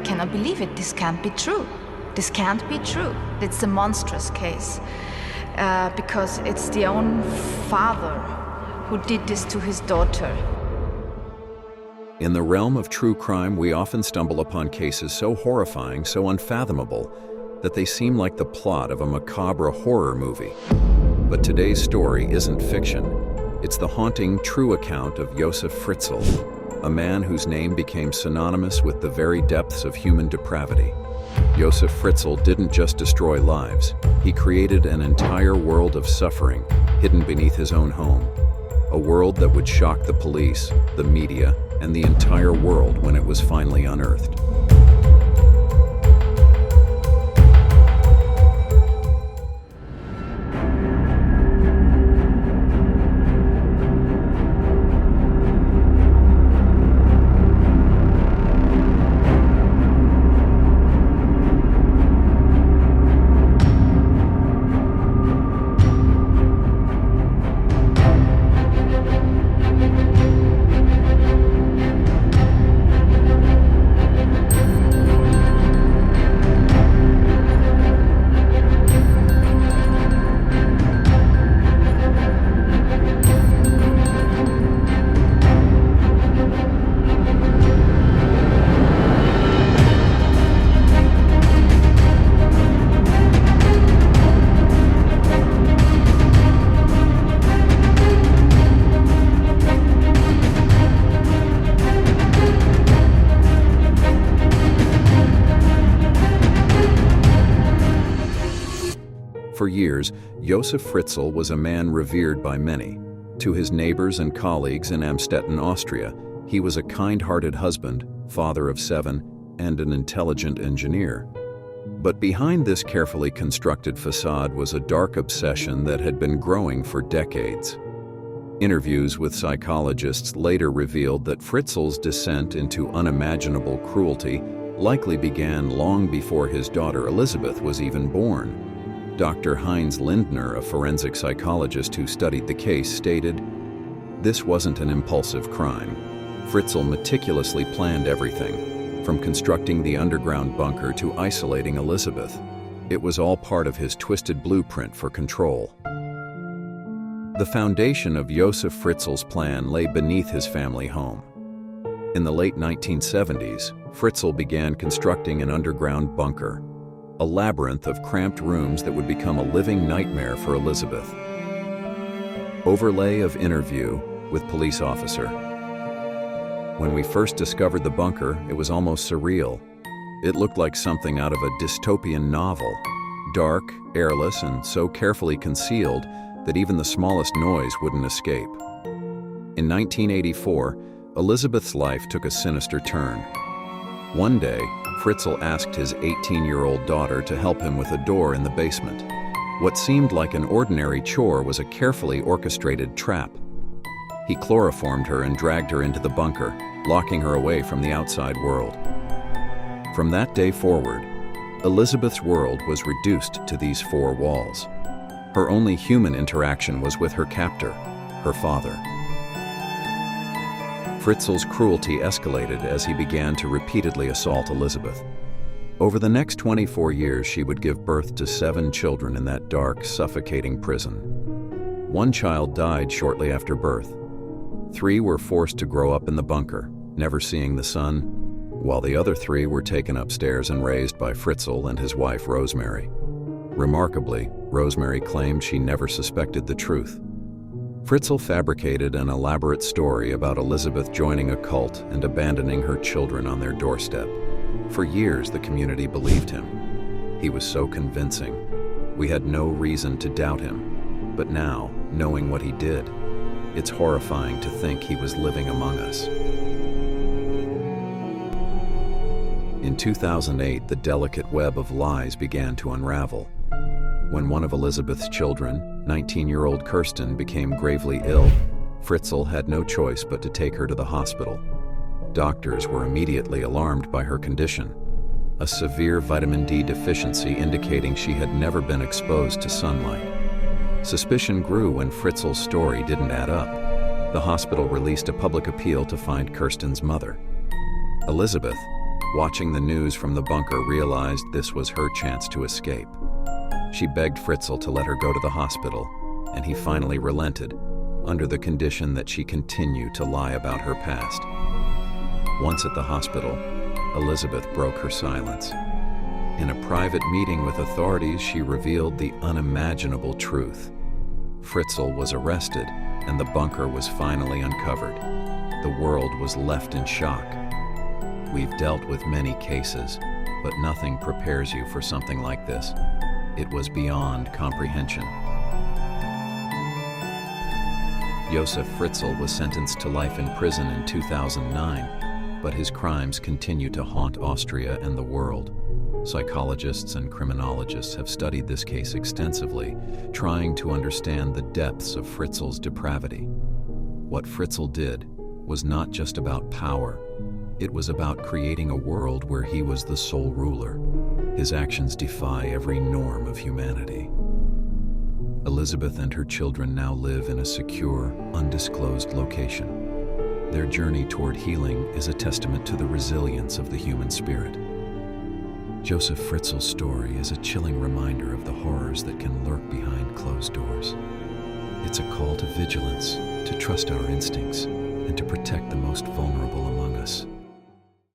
cannot believe it. This can't be true. This can't be true. It's a monstrous case because it's the own father who did this to his daughter. In the realm of true crime, we often stumble upon cases so horrifying, so unfathomable, that they seem like the plot of a macabre horror movie. But today's story isn't fiction. It's the haunting, true account of Josef Fritzl, a man whose name became synonymous with the very depths of human depravity. Josef Fritzl didn't just destroy lives. He created an entire world of suffering hidden beneath his own home. A world that would shock the police, the media, and the entire world when it was finally unearthed. For years, Josef Fritzl was a man revered by many. To his neighbors and colleagues in Amstetten, Austria, he was a kind-hearted husband, father of 7, and an intelligent engineer. But behind this carefully constructed facade was a dark obsession that had been growing for decades. Interviews with psychologists later revealed that Fritzl's descent into unimaginable cruelty likely began long before his daughter Elizabeth was even born. Dr. Heinz Lindner, a forensic psychologist who studied the case, stated, "This wasn't an impulsive crime. Fritzl meticulously planned everything, from constructing the underground bunker to isolating Elizabeth. It was all part of his twisted blueprint for control." The foundation of Josef Fritzl's plan lay beneath his family home. In the late 1970s, Fritzl began constructing an underground bunker, a labyrinth of cramped rooms that would become a living nightmare for Elizabeth. Overlay of interview with police officer. "When we first discovered the bunker, it was almost surreal. It looked like something out of a dystopian novel, dark, airless, and so carefully concealed that even the smallest noise wouldn't escape." In 1984, Elizabeth's life took a sinister turn. One day, Fritzl asked his 18-year-old daughter to help him with a door in the basement. What seemed like an ordinary chore was a carefully orchestrated trap. He chloroformed her and dragged her into the bunker, locking her away from the outside world. From that day forward, Elizabeth's world was reduced to these 4 walls. Her only human interaction was with her captor, her father. Fritzl's cruelty escalated as he began to repeatedly assault Elizabeth. Over the next 24 years, she would give birth to 7 children in that dark, suffocating prison. 1 child died shortly after birth. 3 were forced to grow up in the bunker, never seeing the sun, while the other 3 were taken upstairs and raised by Fritzl and his wife Rosemary. Remarkably, Rosemary claimed she never suspected the truth. Fritzl fabricated an elaborate story about Elizabeth joining a cult and abandoning her children on their doorstep. For years, the community believed him. He was so convincing. We had no reason to doubt him. But now, knowing what he did, it's horrifying to think he was living among us. In 2008, the delicate web of lies began to unravel. When one of Elizabeth's children, 19-year-old Kirsten, became gravely ill, Fritzl had no choice but to take her to the hospital. Doctors were immediately alarmed by her condition, a severe vitamin D deficiency indicating she had never been exposed to sunlight. Suspicion grew when Fritzl's story didn't add up. The hospital released a public appeal to find Kirsten's mother. Elizabeth, watching the news from the bunker, realized this was her chance to escape. She begged Fritzl to let her go to the hospital, and he finally relented, under the condition that she continue to lie about her past. Once at the hospital, Elizabeth broke her silence. In a private meeting with authorities, she revealed the unimaginable truth. Fritzl was arrested, and the bunker was finally uncovered. The world was left in shock. We've dealt with many cases, but nothing prepares you for something like this. It was beyond comprehension. Josef Fritzl was sentenced to life in prison in 2009, but his crimes continue to haunt Austria and the world. Psychologists and criminologists have studied this case extensively, trying to understand the depths of Fritzl's depravity. What Fritzl did was not just about power. It was about creating a world where he was the sole ruler. His actions defy every norm of humanity. Elizabeth and her children now live in a secure, undisclosed location. Their journey toward healing is a testament to the resilience of the human spirit. Josef Fritzl's story is a chilling reminder of the horrors that can lurk behind closed doors. It's a call to vigilance, to trust our instincts, and to protect the most vulnerable